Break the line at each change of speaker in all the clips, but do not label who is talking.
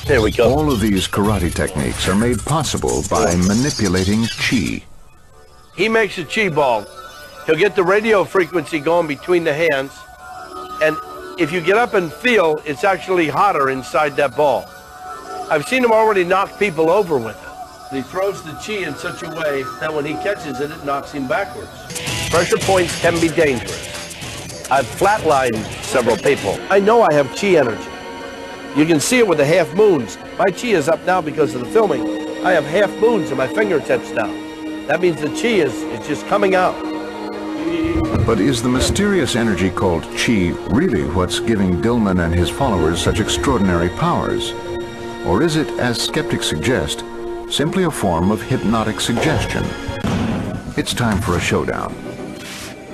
There we go.
All of these karate techniques are made possible by manipulating chi.
He makes a chi ball. He'll get the radio frequency going between the hands, and if you get up and feel, it's actually hotter inside that ball. I've seen him already knock people over with it. He throws the chi in such a way that when he catches it, it knocks him backwards. Pressure points can be dangerous. I've flatlined several people. I know I have chi energy. You can see it with the half moons. My chi is up now because of the filming. I have half moons in my fingertips now. That means the chi is just coming out.
But is the mysterious energy called chi really what's giving Dillman and his followers such extraordinary powers? Or is it, as skeptics suggest, simply a form of hypnotic suggestion? It's time for a showdown.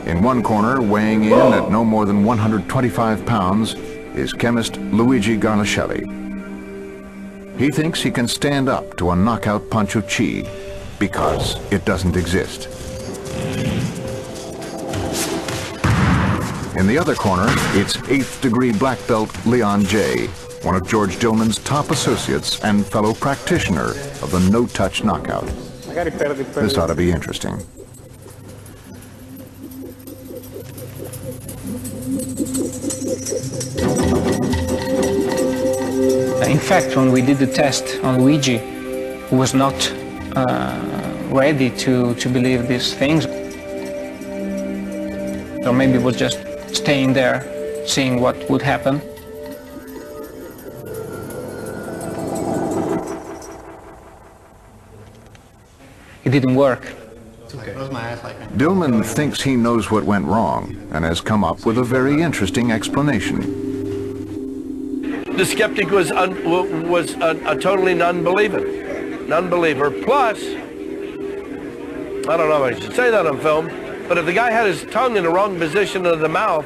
In one corner, weighing in at no more than 125 pounds, is chemist Luigi Garlascelli. He thinks he can stand up to a knockout punch of chi because it doesn't exist. In the other corner, it's 8th degree black belt Leon J., one of George Dillman's top associates and fellow practitioner of the no-touch knockout. This ought to be interesting.
In fact, when we did the test on Luigi, he was not ready to believe these things. Or maybe it was just staying there, seeing what would happen. It didn't work.
Dillman thinks he knows what went wrong and has come up with a very interesting explanation.
The skeptic was a totally non-believer. Plus, I don't know if I should say that on film, but if the guy had his tongue in the wrong position of the mouth,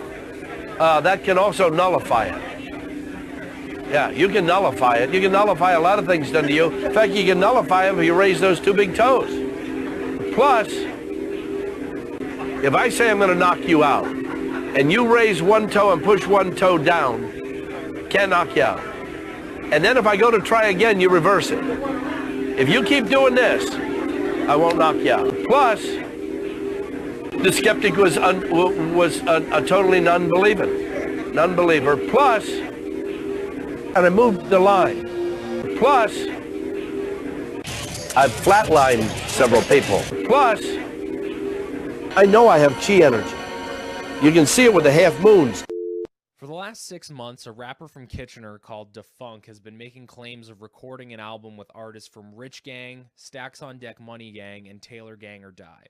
that can also nullify it. Yeah, you can nullify it. You can nullify a lot of things done to you. In fact, you can nullify them if you raise those two big toes. Plus, if I say I'm going to knock you out, and you raise one toe and push one toe down, can't knock you out. And then if I go to try again, you reverse it. If you keep doing this, I won't knock you out. Plus, the skeptic was a totally non-believer. Plus, and I moved the line. Plus, I've flatlined several people. Plus, I know I have chi energy. You can see it with the half moons.
For the last 6 months, a rapper from Kitchener called Defunk has been making claims of recording an album with artists from Rich Gang, Stacks on Deck Money Gang, and Taylor Gang or Die.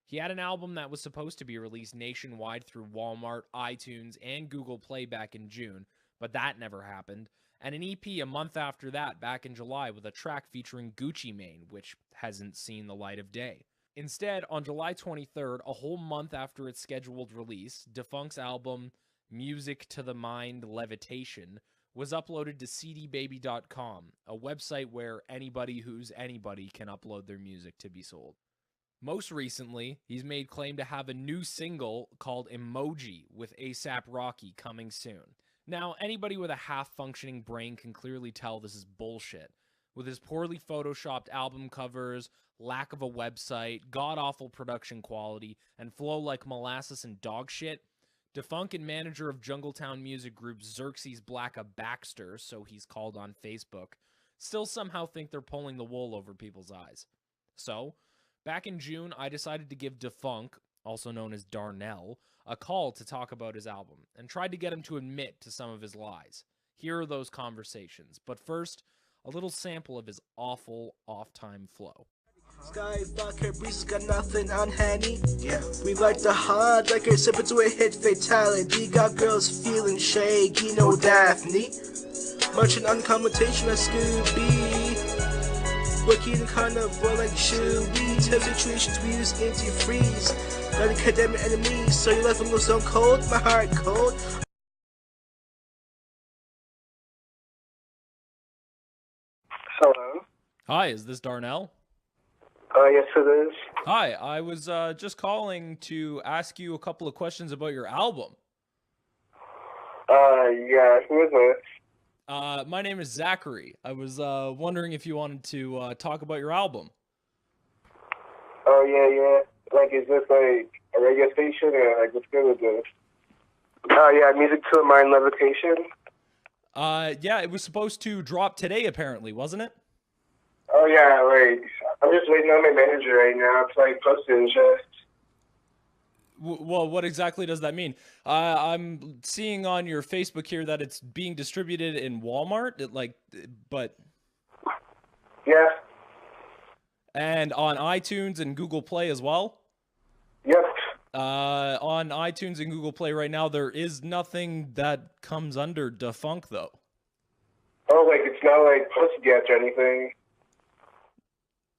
He had an album that was supposed to be released nationwide through Walmart, iTunes, and Google Play back in June, but that never happened, and an EP a month after that back in July with a track featuring Gucci Mane, which hasn't seen the light of day. Instead, on July 23rd, a whole month after its scheduled release, Defunk's album Music to the Mind Levitation was uploaded to cdbaby.com, a website where anybody who's anybody can upload their music to be sold. Most recently, he's made claim to have a new single called Emoji with A$AP Rocky coming soon. Now, anybody with a half-functioning brain can clearly tell this is bullshit. With his poorly photoshopped album covers, lack of a website, god-awful production quality, and flow like molasses and dog shit, Defunk and manager of Jungletown music group Xerxes Blacka Baxter, so he's called on Facebook, still somehow think they're pulling the wool over people's eyes. So, back in June, I decided to give Defunk, also known as Darnell, a call to talk about his album, and tried to get him to admit to some of his lies. Here are those conversations, but first, a little sample of his awful off-time flow.
Sky vodka breezes got nothing on Henny. Yeah, we like the hard like a sip into a hit fatality. Got girls feeling shaky, no Daphne. Much an uncommentation like Scooby. Working kind of well like Chewy. Tough situations we use anti-freeze. Not a condemn enemies, so you left them go stone cold. My heart cold.
Hello.
Hi, is this Darnell?
Yes it is.
Hi, I was just calling to ask you a couple of questions about your album.
Yeah, who is this?
My name is Zachary. I was wondering if you wanted to talk about your album.
Oh, yeah. Like, is this, like, a radio station, or, like, what's good with this? Oh, yeah, Music to a Mind Levitation.
Yeah, it was supposed to drop today, apparently, wasn't it?
Oh, yeah, like, I'm just waiting on my manager right now to, like, post it and shit.
Well, what exactly does that mean? I'm seeing on your Facebook here that it's being distributed in Walmart, but...
Yeah.
And on iTunes and Google Play as well?
Yep.
On iTunes and Google Play right now, there is nothing that comes under Defunk, though.
Oh, like, it's not, like, posted yet or anything.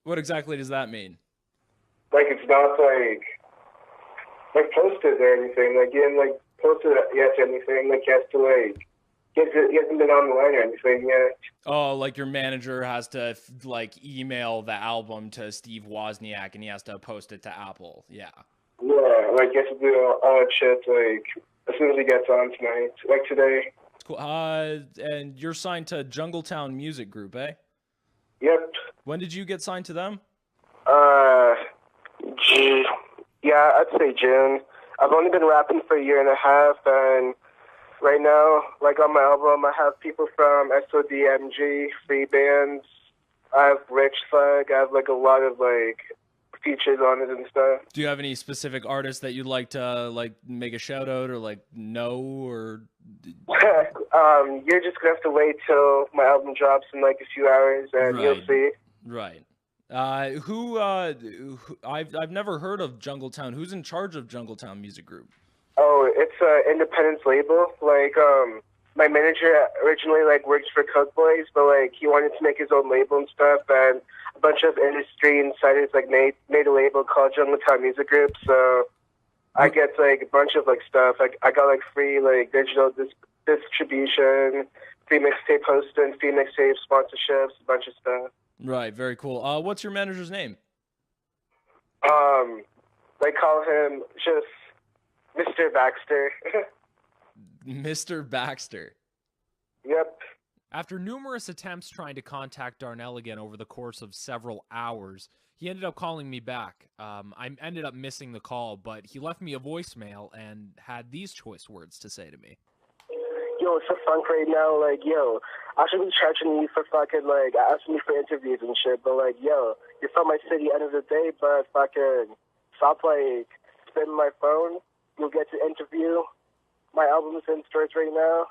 What exactly does that mean?
Like, it's not, like posted or anything. Like, you didn't, like, post it yet or anything. Like, he has to, like, he hasn't been on the line or anything yet.
Oh, like your manager has to, like, email the album to Steve Wozniak, and he has to post it to Apple. Yeah.
Yeah, like, he has to do all that shit, like, as soon as he gets on tonight. Like, today.
Cool. And you're signed to Jungletown Music Group, eh?
Yep.
When did you get signed to them?
Yeah, I'd say June. I've only been rapping for a year and a half, and right now, like, on my album, I have people from SODMG, Free Bands, I have Rich Thug, I have, like, a lot of, like, features on it and stuff.
Do you have any specific artists that you'd like to, like, make a shout out or, like, know, or...
You're just gonna have to wait till my album drops in, like, a few hours, and you'll see.
Right. I've never heard of Jungletown. Who's in charge of Jungletown Music Group?
Oh, it's an independent label. Like, my manager originally, like, worked for Coke Boys, but, like, he wanted to make his own label and stuff, and a bunch of industry insiders, like, made a label called Jungletown Music Group, so I get, like, a bunch of, like, stuff. I got, like, free, like, digital distribution, free mixtape hosting, free mixtape sponsorships, a bunch of stuff.
Right, very cool. What's your manager's name?
They call him just Mr. Baxter.
Mr. Baxter.
Yep.
After numerous attempts trying to contact Darnell again over the course of several hours, he ended up calling me back. I ended up missing the call, but he left me a voicemail and had these choice words to say to me.
Yo, it's for funk right now. Like, yo, I should be charging you for fucking, like, asking me for interviews and shit, but, like, yo, you're from my city end of the day, but fucking stop, like, spinning my phone. You'll get to interview. My album's in stores right now.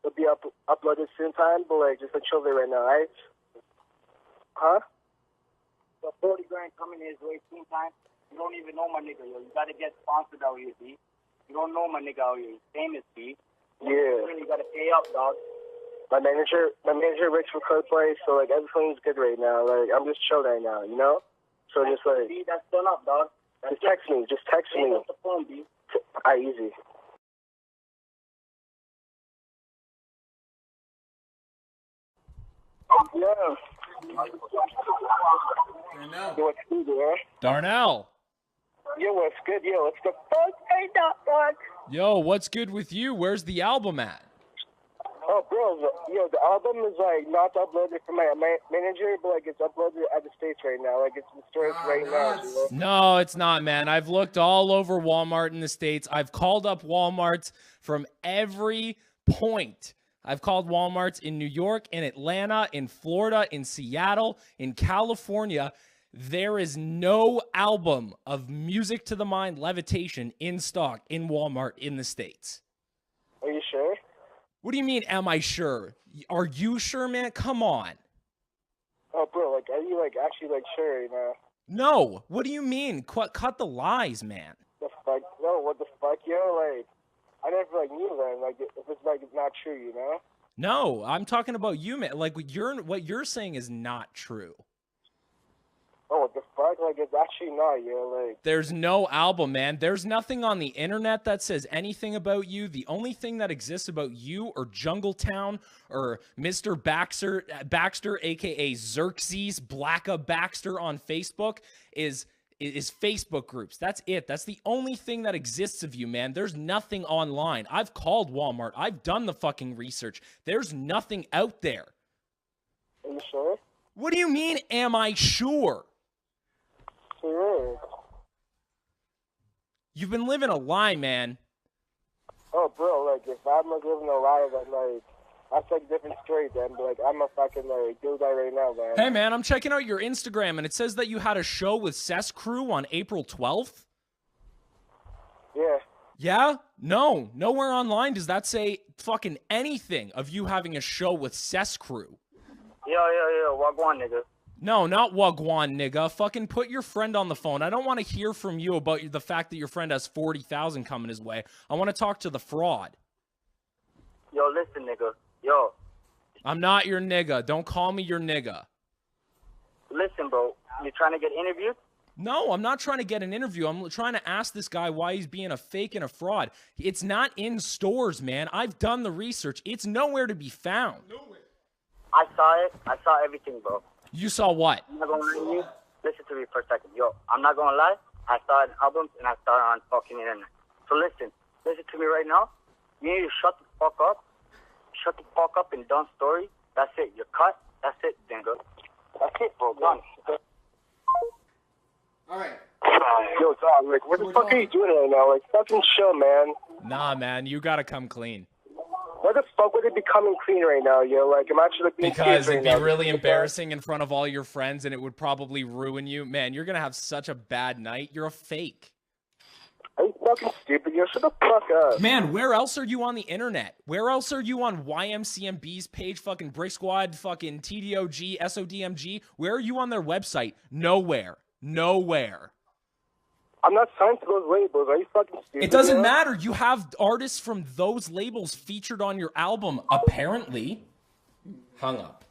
It'll be uploaded soon time, but, like, just chill there right now, right? Huh?
So 40 grand coming his way soon time. You don't even know my nigga, yo. You gotta get sponsored out here, B. You don't know my nigga out here. He's famous, B.
Yeah.
You gotta pay up, dog.
My manager works for Coke Boys, so, like, everything's good right now. Like, I'm just chill right now, you know? So just, like...
B, that's done up, dog.
Just text me. Just text me.
Take off the phone, B.
Easy. Yeah.
Darnell.
Yo, what's good, man?
Darnell.
Yo, what's good? Yo, what's the fuck? Hey, dog.
Yo, what's good with you? Where's the album at?
Oh, bro, the album is, like, not uploaded from my manager, but, like, it's uploaded at the States right now. Like, it's in stores right now. You know?
No, it's not, man. I've looked all over Walmart in the States. I've called up Walmarts from every point. I've called Walmarts in New York, in Atlanta, in Florida, in Seattle, in California. There is no album of Music to the Mind Levitation in stock in Walmart in the States.
Are you sure?
What do you mean, am I sure? Are you sure, man? Come on.
Oh, bro, like, are you, like, actually, like, sure, you know?
No. What do you mean? Cut the lies, man.
The fuck? No, what the fuck, yo? Like, I never, like, knew that. Like, if it's, like, it's not true, you know?
No, I'm talking about you, man. Like, what you're saying is not true.
Oh, what the fuck? Like, it's actually not, yo. Like,
there's no album, man. There's nothing on the internet that says anything about you. The only thing that exists about you or Jungletown or Mr. Baxter, aka Xerxes Blacka Baxter on Facebook, is is Facebook groups. That's it. That's the only thing that exists of you, man. There's nothing online. I've called Walmart. I've done the fucking research. There's nothing out there.
Are you sure?
What do you mean, am I sure?
Sure.
You've been living a lie, man.
Oh, bro, like, if I'm like living a lie, then, like, that's like a different story, then. But, like, I'm a fucking, like, do that right now, man.
Hey, man, I'm checking out your Instagram, and it says that you had a show with Cess Crew on April 12th.
Yeah.
Yeah? No. Nowhere online does that say fucking anything of you having a show with Cess Crew.
Yo, wagwan, nigga.
No, not Wagwan, nigga. Fucking put your friend on the phone. I don't want to hear from you about the fact that your friend has 40,000 coming his way. I want to talk to the fraud.
Yo, listen, nigga. Yo.
I'm not your nigga. Don't call me your nigga.
Listen, bro. You trying to get interviewed?
No, I'm not trying to get an interview. I'm trying to ask this guy why he's being a fake and a fraud. It's not in stores, man. I've done the research. It's nowhere to be found.
I saw it. I saw everything, bro.
You saw what?
I'm not gonna lie to you. Listen to me for a second. Yo, I'm not gonna lie. I saw it in albums and I saw it on fucking internet. So listen to me right now. You need to shut the fuck up. Shut the fuck up and done story. That's it. You're cut. That's it, dingo. That's it, bro. Done.
All right.
Yo, dog, like, what the fuck are you doing right now? Like, fucking chill, man.
Nah, man, you gotta come clean.
Why the fuck would it be coming clean right now, yo? Like, I'm actually like, being
Because
serious right
it'd be
now.
really embarrassing in front of all your friends, and it would probably ruin you. Man, you're gonna have such a bad night. You're a fake.
Are you fucking stupid? Yo, shut the fuck up.
Man, where else are you on the internet? Where else are you on YMCMB's page, fucking Brick Squad, fucking TDOG, SODMG? Where are you on their website? Nowhere. Nowhere.
I'm not signed to those labels. Are you fucking stupid?
It doesn't
yo?
matter. You have artists from those labels featured on your album, apparently. Hung up.